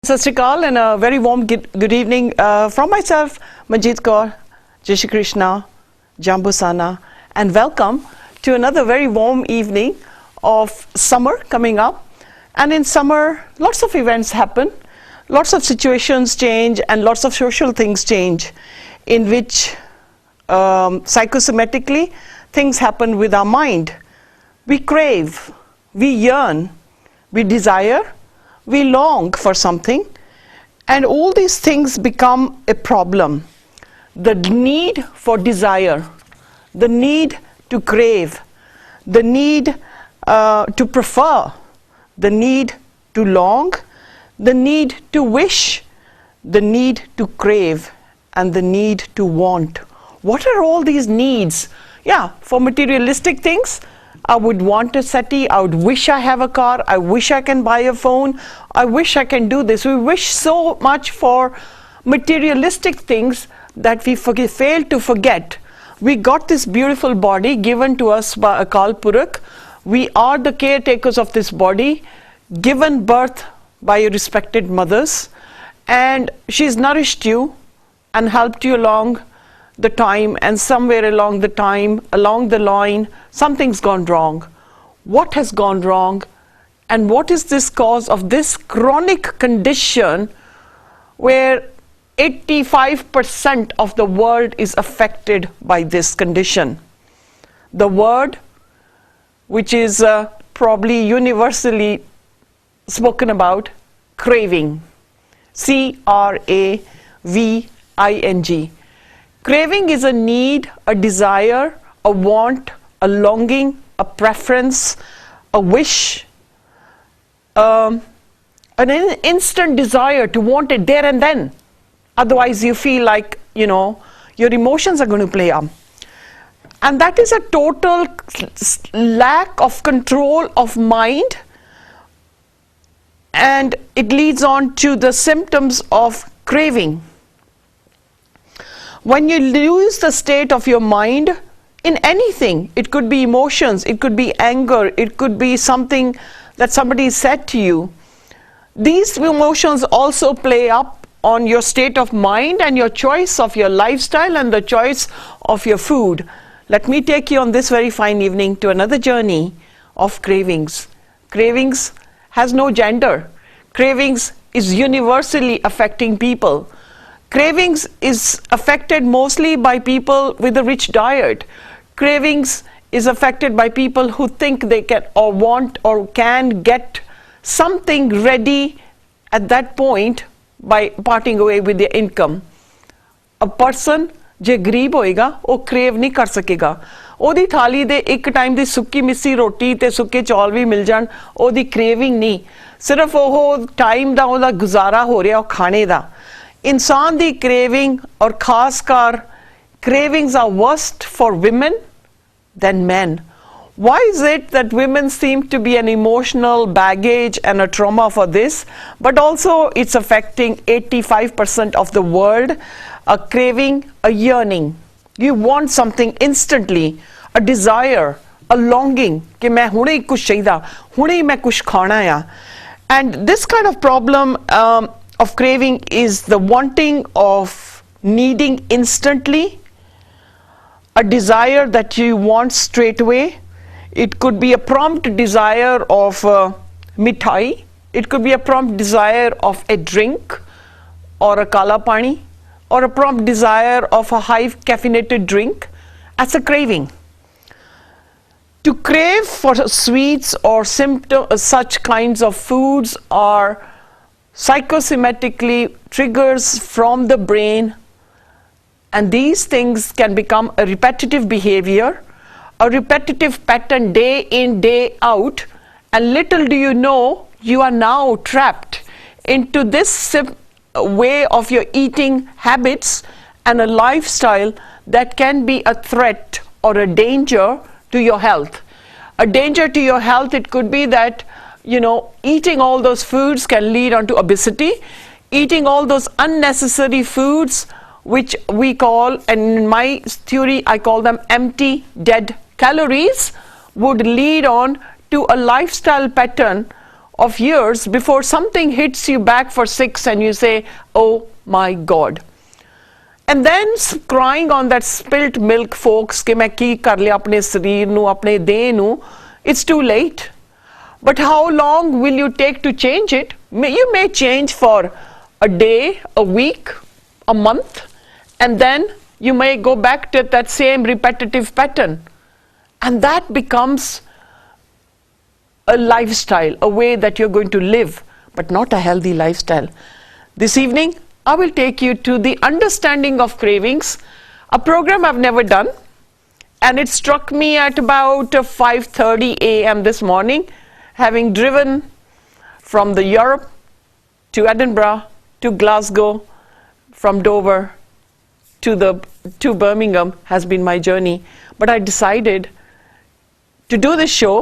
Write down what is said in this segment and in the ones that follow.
Sat Sri Akal and a very warm good evening from myself, Manjeet Kaur, Jai Shri Krishna, Jambusana, and welcome to another very warm evening of summer coming up. And in summer, lots of events happen, lots of situations change, and lots of social things change, in which psychosomatically things happen with our mind. We crave, we yearn, we desire, we long for something, and all these things become a problem. The need for desire, the need to crave, the need to prefer, the need to long, the need to wish, the need to crave, and the need to want. What are all these needs? Yeah, for materialistic things, I would want a settee, I would wish I have a car, I wish I can buy a phone, I wish I can do this. We wish so much for materialistic things that we fail to forget. We got this beautiful body given to us by Akal Purakh. We are the caretakers of this body, given birth by your respected mothers, and she's nourished you and helped you along the time, and somewhere along the time, along the line, something's gone wrong. What has gone wrong? And what is this cause of this chronic condition where 85% of the world is affected by this condition? The word, which is probably universally spoken about, craving. C-R-A-V-I-N-G. Craving is a need, a desire, a want, a longing, a preference, a wish, an instant desire to want it there and then. Otherwise you feel like, your emotions are going to play up. And that is a total lack of control of mind, and it leads on to the symptoms of craving. When you lose the state of your mind in anything, it could be emotions, it could be anger, it could be something that somebody said to you. These emotions also play up on your state of mind and your choice of your lifestyle and the choice of your food. Let me take you on this very fine evening to another journey of cravings. Cravings has no gender. Cravings is universally affecting people. Cravings is affected mostly by people with a rich diet. Cravings is affected by people who think they can or want or can get something ready at that point by parting away with their income. A person je गरीब होएगा वो crave नहीं कर सकेगा. ओदी थाली दे एक time दी सुक्की मिस्सी रोटी ते सुक्के चौल भी मिल जान, ओदी craving नहीं. सिर्फ वो टाइम दा ओदा गुजारा हो रहा खाने दा. इंसान दी craving और खासकर cravings are worst for women than men. Why is it that women seem to be an emotional baggage and a trauma for this, but also it's affecting 85% of the world? A craving, a yearning. You want something instantly, a desire, a longing कि मैं हुणे ही कुछ चाहिदा, हुणे ही मैं कुछ खाना है. And this kind of problem of craving is the wanting of needing instantly, a desire that you want straight away. It could be a prompt desire of mithai, it could be a prompt desire of a drink or a kala pani, or a prompt desire of a high caffeinated drink. That's a craving. To crave for sweets or such kinds of foods are psychosomatically triggers from the brain, and these things can become a repetitive behavior, a repetitive pattern day in, day out, and little do you know, you are now trapped into this way of your eating habits and a lifestyle that can be a threat or a danger to your health. A danger to your health, it could be that eating all those foods can lead on to obesity. Eating all those unnecessary foods, which we call, and in my theory I call them empty dead calories, would lead on to a lifestyle pattern of years before something hits you back for 6 and you say, oh my God. And then crying on that spilt milk, folks, कि मैं की कर लिया अपने शरीर नू, अपने देह नू, it's too late. But how long will you take to change it? You may change for a day, a week, a month, and then you may go back to that same repetitive pattern. And that becomes a lifestyle, a way that you're going to live, but not a healthy lifestyle. This evening, I will take you to the understanding of cravings, a program I've never done, and it struck me at about 5:30 a.m. this morning, having driven from the Europe to Edinburgh to Glasgow, from Dover to Birmingham has been my journey. But I decided to do this show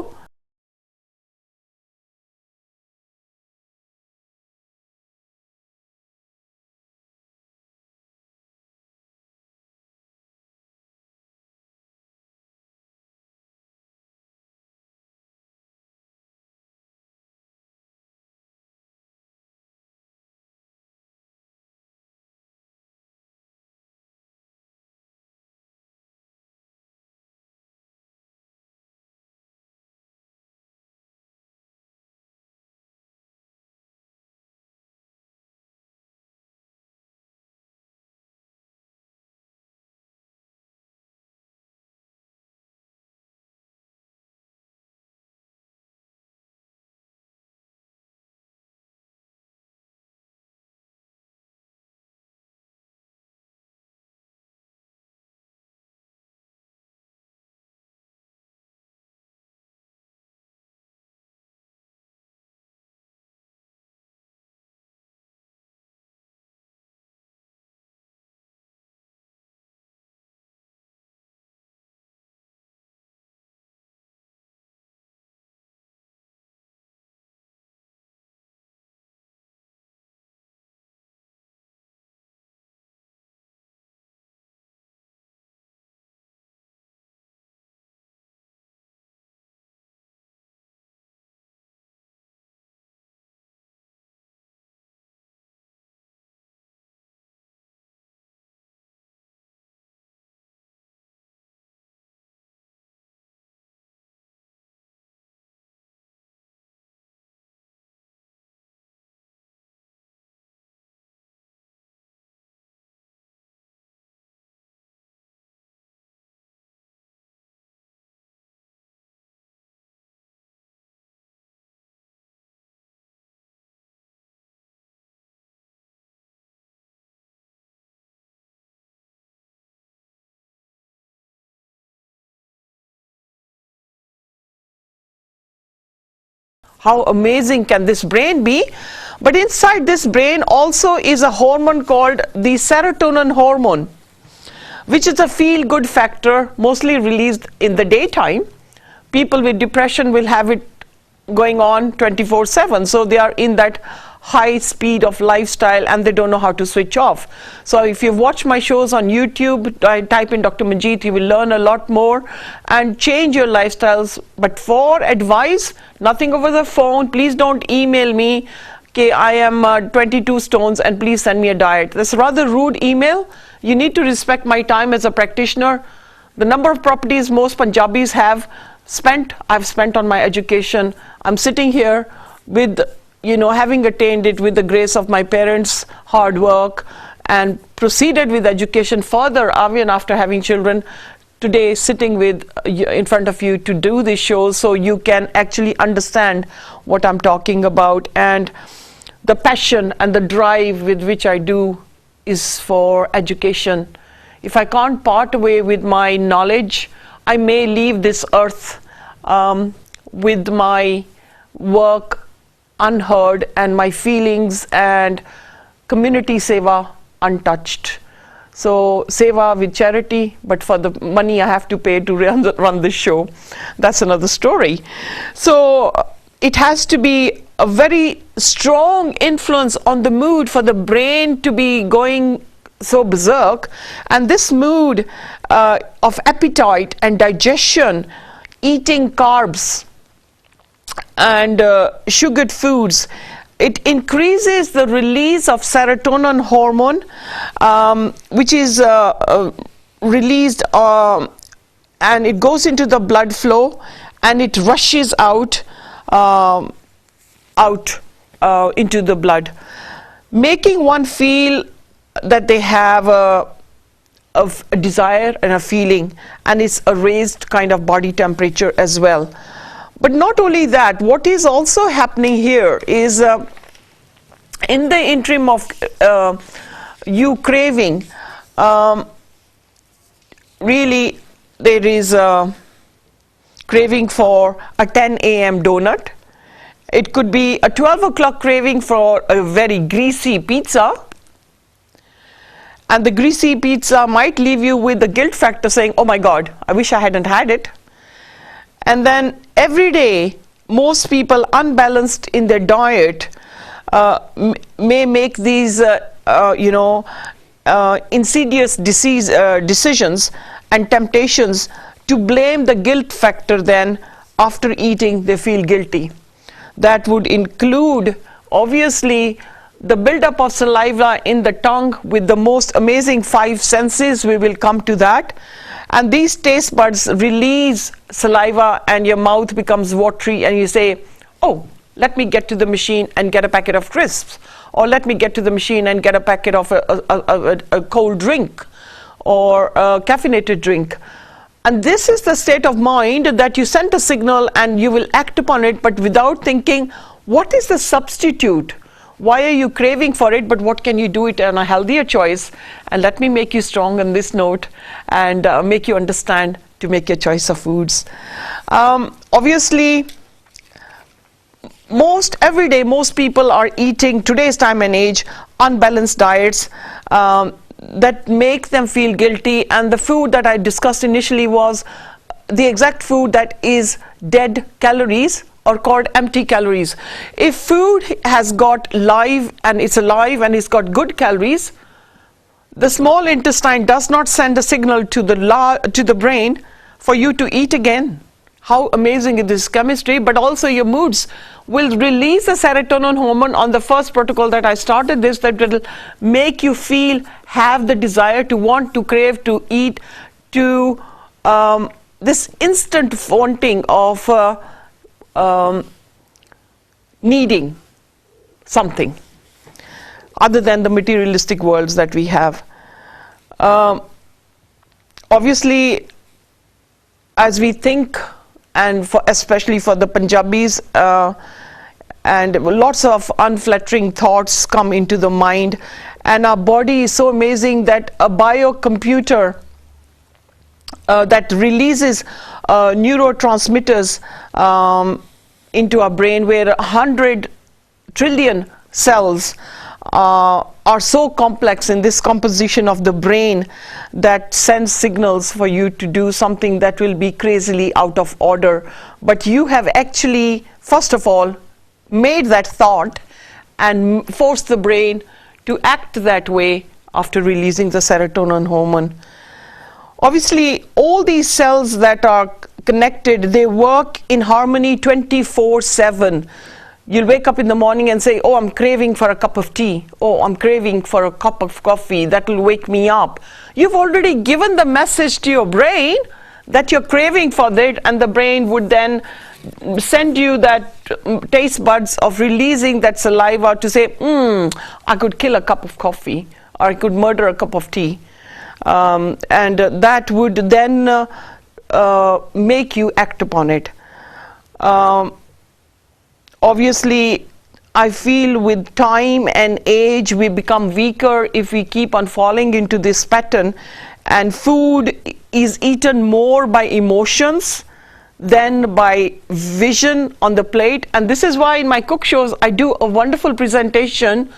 how amazing can this brain be? But inside this brain also is a hormone called the serotonin hormone, which is a feel-good factor, mostly released in the daytime. People with depression will have it going on 24/7, so they are in that high speed of lifestyle and they don't know how to switch off. So if you've watched my shows on YouTube, type in Dr. Manjeet, you will learn a lot more and change your lifestyles. But for advice, nothing over the phone. Please don't email me, okay, I am 22 stones and please send me a diet. That's a rather rude email. You need to respect my time as a practitioner. The number of properties most Punjabis have I've spent on my education. I'm sitting here with, having attained it with the grace of my parents' hard work and proceeded with education further even after having children. Today, sitting in front of you to do this show so you can actually understand what I'm talking about, and the passion and the drive with which I do is for education. If I can't part away with my knowledge, I may leave this earth with my work unheard and my feelings and community seva untouched. So seva with charity, but for the money I have to pay to run this show, that's another story. So it has to be a very strong influence on the mood for the brain to be going so berserk, and this mood of appetite and digestion, eating carbs, and sugared foods, it increases the release of serotonin hormone, which is released and it goes into the blood flow and it rushes out into the blood, making one feel that they have a desire and a feeling, and it's a raised kind of body temperature as well. But not only that, what is also happening here is in the interim of you craving, really there is a craving for a 10 a.m. donut. It could be a 12 o'clock craving for a very greasy pizza. And the greasy pizza might leave you with the guilt factor saying, oh my God, I wish I hadn't had it. And then every day, most people unbalanced in their diet may make these, insidious decisions and temptations to blame the guilt factor. Then after eating, they feel guilty. That would include, obviously, the buildup of saliva in the tongue with the most amazing 5 senses. We will come to that. And these taste buds release saliva and your mouth becomes watery and you say, oh, let me get to the machine and get a packet of crisps, or let me get to the machine and get a packet of a cold drink or a caffeinated drink. And this is the state of mind that you send a signal and you will act upon it, but without thinking, what is the substitute? Why are you craving for it, but what can you do it on a healthier choice? And let me make you strong on this note and make you understand to make your choice of foods. Obviously, every day, most people are eating, today's time and age, unbalanced diets that make them feel guilty. And the food that I discussed initially was the exact food that is dead calories, or called empty calories. If food has got live and it's alive and it's got good calories, the small intestine does not send a signal to the brain for you to eat again. How amazing is this chemistry? But also your moods will release the serotonin hormone on the first protocol that I started this, that will make you feel, have the desire to want, to crave, to eat, to this instant wanting of needing something other than the materialistic worlds that we have. Obviously, as we think, and especially for the Punjabis, and lots of unflattering thoughts come into the mind, and our body is so amazing that a biocomputer that releases neurotransmitters into our brain, where 100 trillion cells are so complex in this composition of the brain that sends signals for you to do something that will be crazily out of order. But you have actually, first of all, made that thought and forced the brain to act that way after releasing the serotonin hormone. Obviously, all these cells that are connected, they work in harmony 24/7. You'll wake up in the morning and say, oh, I'm craving for a cup of tea. Oh, I'm craving for a cup of coffee. That will wake me up. You've already given the message to your brain that you're craving for that, and the brain would then send you that taste buds of releasing that saliva to say, I could kill a cup of coffee, or I could murder a cup of tea. And that would then make you act upon it. Obviously, I feel with time and age we become weaker if we keep on falling into this pattern, and food is eaten more by emotions than by vision on the plate. And this is why in my cook shows I do a wonderful presentation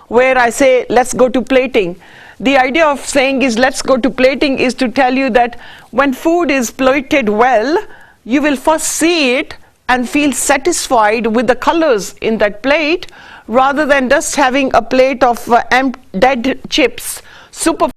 where I say, let's go to plating. The idea of saying is let's go to plating is to tell you that when food is plated well, you will first see it and feel satisfied with the colors in that plate, rather than just having a plate of dead chips, super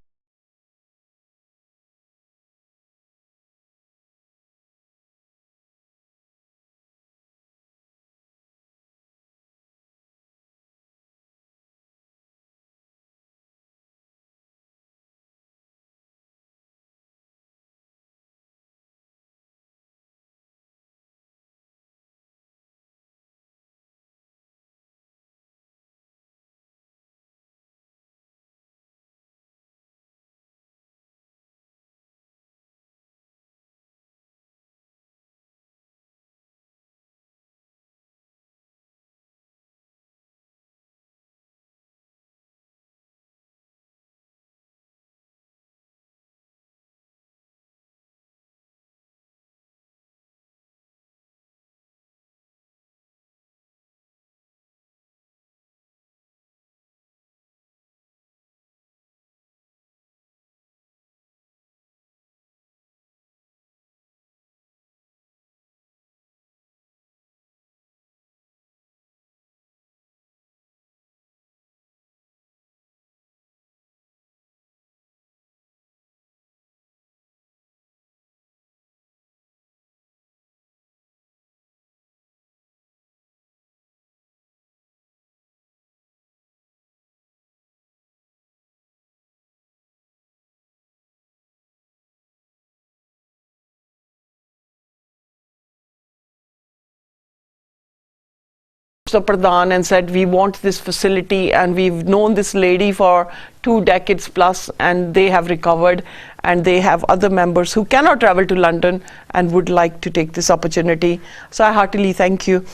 the Pradhan and said, we want this facility, and we've known this lady for 2 decades plus, and they have recovered, and they have other members who cannot travel to London and would like to take this opportunity. So I heartily thank you.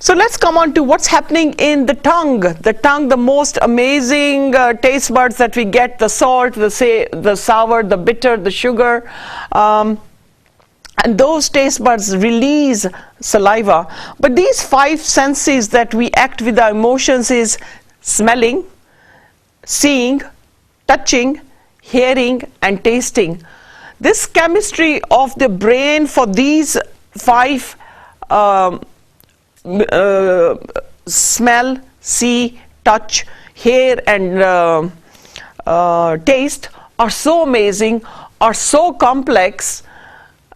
So let's come on to what's happening in the tongue. The tongue, the most amazing taste buds that we get, the salt, the sour, the bitter, the sugar. And those taste buds release saliva. But these 5 senses that we act with our emotions is smelling, seeing, touching, hearing, and tasting. This chemistry of the brain for these 5 smell, see, touch, hear, and taste are so amazing, are so complex,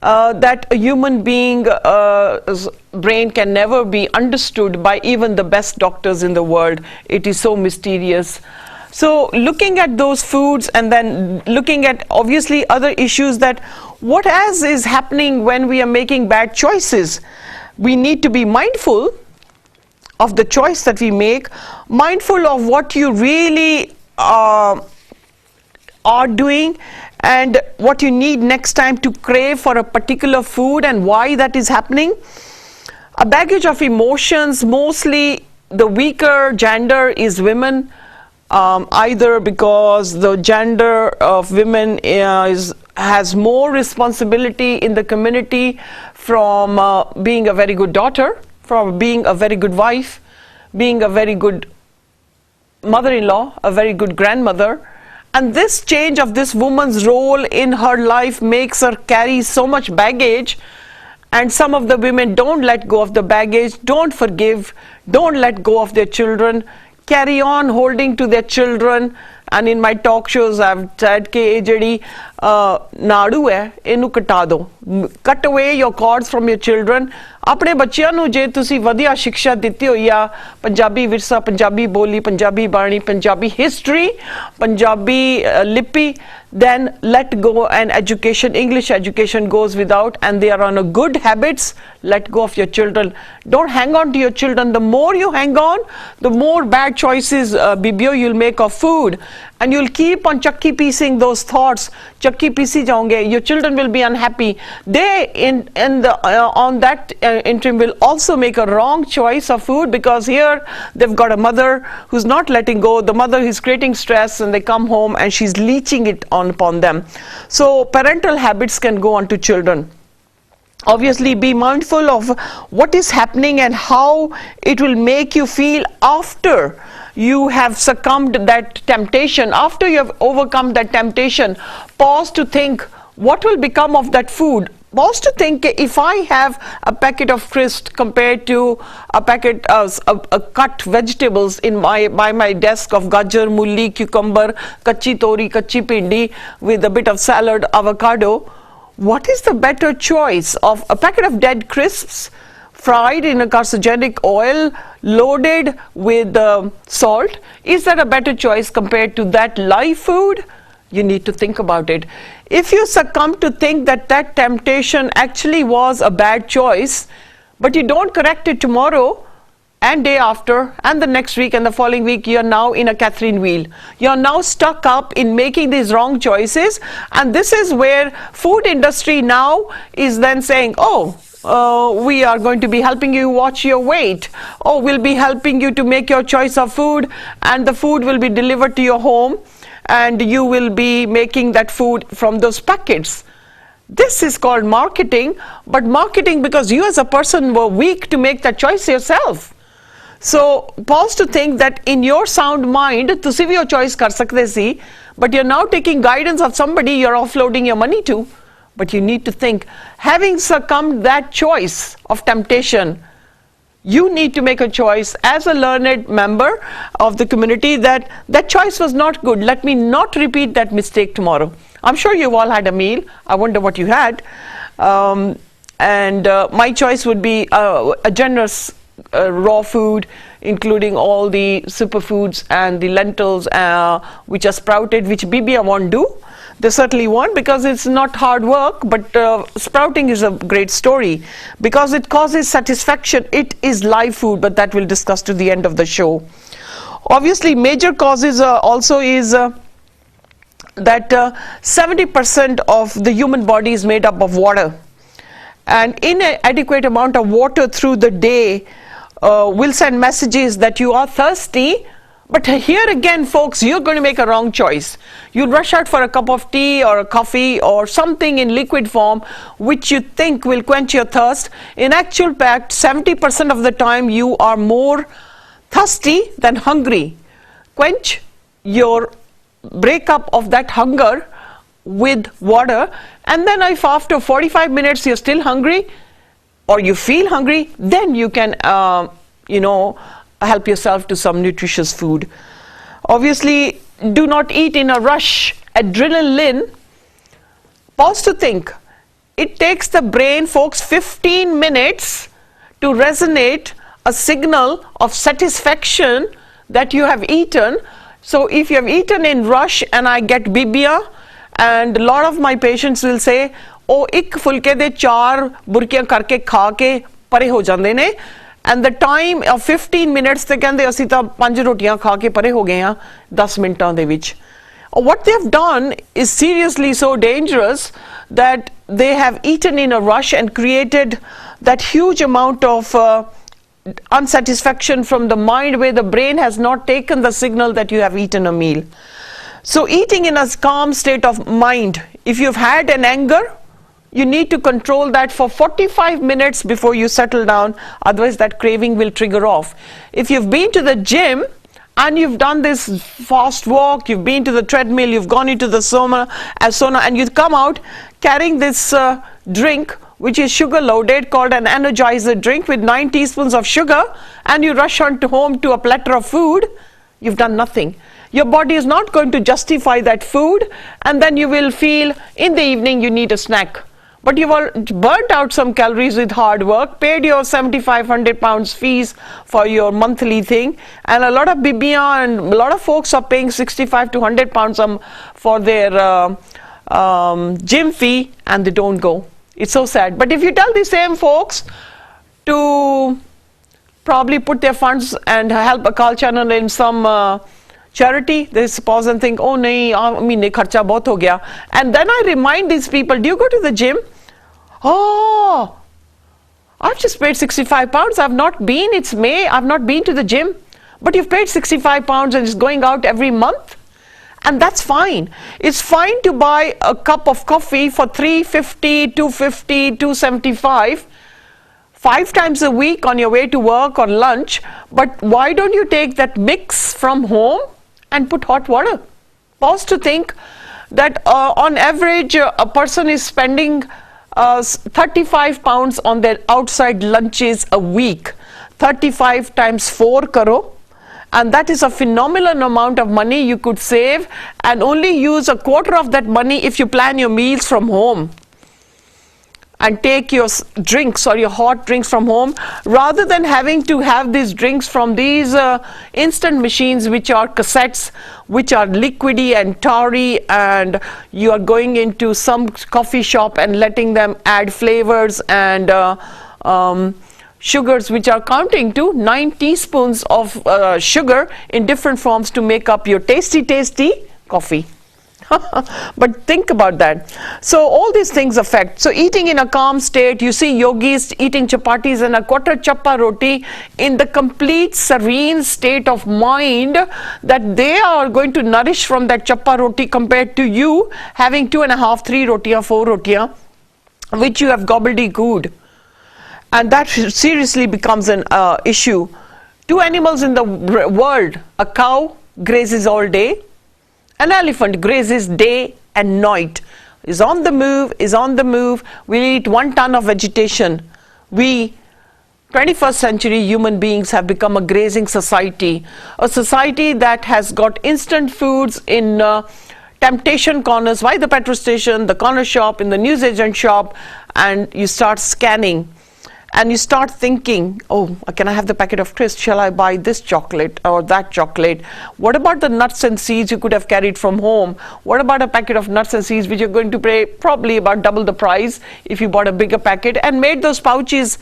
that a human being's brain can never be understood by even the best doctors in the world. It is so mysterious. So looking at those foods, and then looking at obviously other issues, that what else is happening when we are making bad choices. We need to be mindful of the choice that we make, mindful of what you really are doing, and what you need next time to crave for a particular food, and why that is happening. A baggage of emotions, mostly the weaker gender is women, either because the gender of women has more responsibility in the community from being a very good daughter, from being a very good wife, being a very good mother-in-law, a very good grandmother. And this change of this woman's role in her life makes her carry so much baggage, and some of the women don't let go of the baggage, don't forgive, don't let go of their children, carry on holding to their children. And in my talk shows I've said ke jehdi naadu hai enu kata do, cut away your cords from your children. ਆਪਣੇ ਬੱਚਿਆਂ ਨੂੰ ਜੇ ਤੁਸੀਂ ਵਧੀਆ ਸਿੱਖਿਆ ਦਿੱਤੀ ਹੋਈ ਆ, ਪੰਜਾਬੀ ਵਿਰਸਾ, ਪੰਜਾਬੀ ਬੋਲੀ, ਪੰਜਾਬੀ ਬਾਣੀ, ਪੰਜਾਬੀ ਹਿਸਟਰੀ, ਪੰਜਾਬੀ ਲਿਪੀ, then let go, and education, English education goes without, and they are on a good habits. Let go of your children. Don't hang on to your children. The more you hang on, the more bad choices, Bibio, you'll make of food, and you'll keep on chakki piecing those thoughts. Chakki pieci jaonge. Your children will be unhappy. They on that interim will also make a wrong choice of food, because here they've got a mother who's not letting go. The mother is creating stress, and they come home and she's leeching it upon them. So parental habits can go on to children. Obviously, be mindful of what is happening and how it will make you feel after you have succumbed that temptation, after you have overcome that temptation. Pause to think, what will become of that food? Pause to think, if I have a packet of crisps compared to a packet of cut vegetables by my desk of gajar, mulli, cucumber, kachi tori, kachi pindi, with a bit of salad, avocado, what is the better choice of a packet of dead crisps fried in a carcinogenic oil loaded with salt? Is that a better choice compared to that live food? You need to think about it. If you succumb to think that that temptation actually was a bad choice, but you don't correct it tomorrow and day after and the next week and the following week, you're now in a Catherine wheel. You're now stuck up in making these wrong choices, and this is where food industry now is then saying, we are going to be helping you watch your weight. Oh, we'll be helping you to make your choice of food, and the food will be delivered to your home, and you will be making that food from those packets. This is called marketing, but marketing because you as a person were weak to make that choice yourself. So pause to think that in your sound mind, तुसी भी your choice कर सकते सी, but you're now taking guidance of somebody you're offloading your money to. But you need to think, having succumbed that choice of temptation, you need to make a choice as a learned member of the community that that choice was not good. Let me not repeat that mistake tomorrow. I'm sure you've all had a meal. I wonder what you had. My choice would be a generous raw food, including all the superfoods and the lentils which are sprouted, which Bibi won't do. They certainly won't, because it's not hard work, but sprouting is a great story because it causes satisfaction. It is live food, but that we'll discuss to the end of the show. Obviously, major causes also is that 70% of the human body is made up of water, and inadequate amount of water through the day will send messages that you are thirsty. But here again, folks, you're going to make a wrong choice. You'll rush out for a cup of tea or a coffee or something in liquid form which you think will quench your thirst. In actual fact, 70% of the time you are more thirsty than hungry. Quench your breakup of that hunger with water, and then if after 45 minutes you're still hungry or you feel hungry, then you can help yourself to some nutritious food. Obviously, do not eat in a rush. Adrenaline, pause to think. It takes the brain, folks, 15 minutes to resonate a signal of satisfaction that you have eaten. So if you have eaten in rush and I get bibia, and a lot of my patients will say, oh, ik fulke de char burkiyan karke kha ke pare ho jande ne. And the time of 15 minutes, they ਕਹਿੰਦੇ ਅਸੀਂ ਤਾਂ 5 ਰੋਟੀਆਂ ਖਾ ਕੇ ਪਰੇ ਹੋ ਗਏ ਆ 10 ਮਿੰਟਾਂ ਦੇ ਵਿੱਚ. What they have done is seriously so dangerous that they have eaten in a rush and created that huge amount of unsatisfaction from the mind, where the brain has not taken the signal that you have eaten a meal. So eating in a calm state of mind, if you've had an anger, you need to control that for 45 minutes before you settle down, otherwise that craving will trigger off. If you've been to the gym and you've done this fast walk, you've been to the treadmill, you've gone into the sauna, and you come out carrying this drink which is sugar loaded, called an energizer drink with 9 teaspoons of sugar, and you rush on to home to a platter of food, you've done nothing. Your body is not going to justify that food, and then you will feel in the evening you need a snack. But you've burnt out some calories with hard work, paid your 7,500 pounds fees for your monthly thing, and a lot of bibia and a lot of folks are paying 65 to 100 pounds for their gym fee, and they don't go. It's so sad. But if you tell the same folks to probably put their funds and help Akal Channel in some charity, they pause and think, oh nahi, meene kharcha bahut ho gaya. And then I remind these people, do you go to the gym? Oh, I've just paid 65 pounds. I've not been, it's May, I've not been to the gym. But you've paid 65 pounds and it's going out every month. And that's fine. It's fine to buy a cup of coffee for $3.50, $2.50, $2.75, 5 times a week on your way to work or lunch. But why don't you take that mix from home and put hot water? Pause to think that on average a person is spending 35 pounds on their outside lunches a week. 35 times 4 karo, and that is a phenomenal amount of money you could save, and only use a quarter of that money if you plan your meals from home and take your drinks or your hot drinks from home, rather than having to have these drinks from these instant machines, which are cassettes, which are liquidy and tarry, and you are going into some coffee shop and letting them add flavors and sugars, which are counting to 9 teaspoons of sugar in different forms to make up your tasty coffee. But think about that. So all these things affect. So eating in a calm state, you see yogis eating chapatis and a quarter chappa roti in the complete serene state of mind that they are going to nourish from that chappa roti, compared to you having 2.5, 3 rotiya, 4 rotiya, which you have gobbledygook. And that seriously becomes an issue. 2 animals in the world, a cow grazes all day, an elephant grazes day and night, is on the move. We eat 1 ton of vegetation. We, 21st century human beings, have become a grazing society, a society that has got instant foods in temptation corners, by the petrol station, the corner shop, in the newsagent shop, and you start scanning. and you start thinking, oh, can I have the packet of crisps? Shall I buy this chocolate or that chocolate? What about the nuts and seeds you could have carried from home? What about a packet of nuts and seeds which you're going to pay probably about double the price if you bought a bigger packet and made those pouches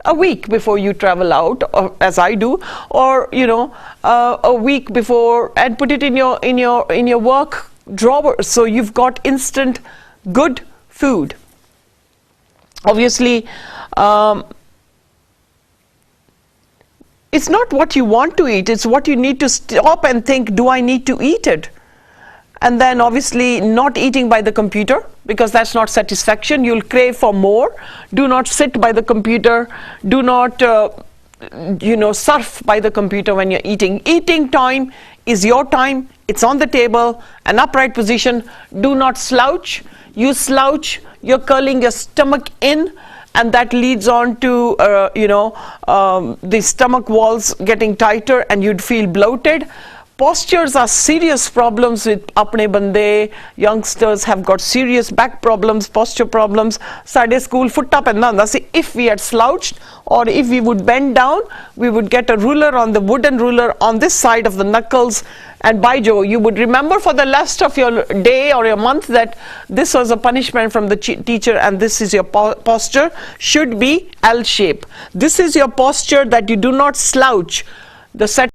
a week before you travel out, or as I do, or a week before, and put it in your work drawer, so you've got instant good food. Obviously, it's not what you want to eat, it's what you need to stop and think, do I need to eat it? And then obviously not eating by the computer, because that's not satisfaction. You'll crave for more. Do not sit by the computer. Do not surf by the computer when you're eating. Eating time is your time. It's on the table, an upright position. Do not slouch. You slouch, you're curling your stomach in, and that leads on to the stomach walls getting tighter, and you'd feel bloated. Postures are serious problems with apne bande. Youngsters have got serious back problems, posture problems. Sade school futta pennanda. See, if we had slouched, or if we would bend down, we would get a ruler, on the wooden ruler on this side of the knuckles, and by Joe, you would remember for the rest of your day or your month that this was a punishment from the teacher, and this is your posture, should be L shape. This is your posture, that you do not slouch. The set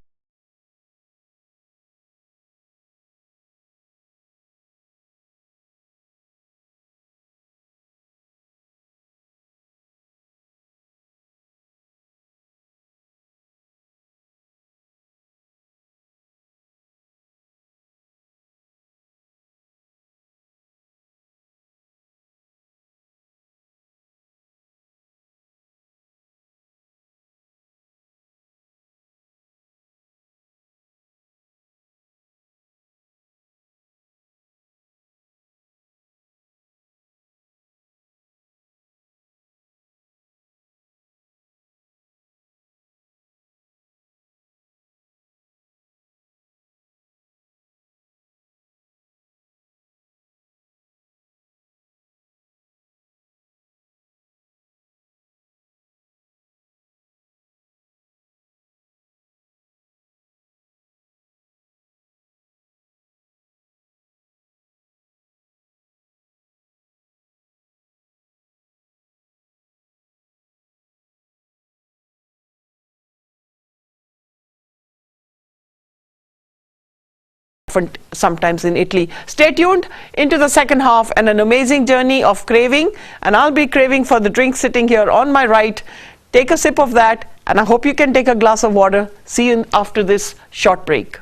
sometimes in Italy. Stay tuned into the second half and an amazing journey of craving, and I'll be craving for the drink sitting here on my right. Take a sip of that, and I hope you can take a glass of water. See you after this short break.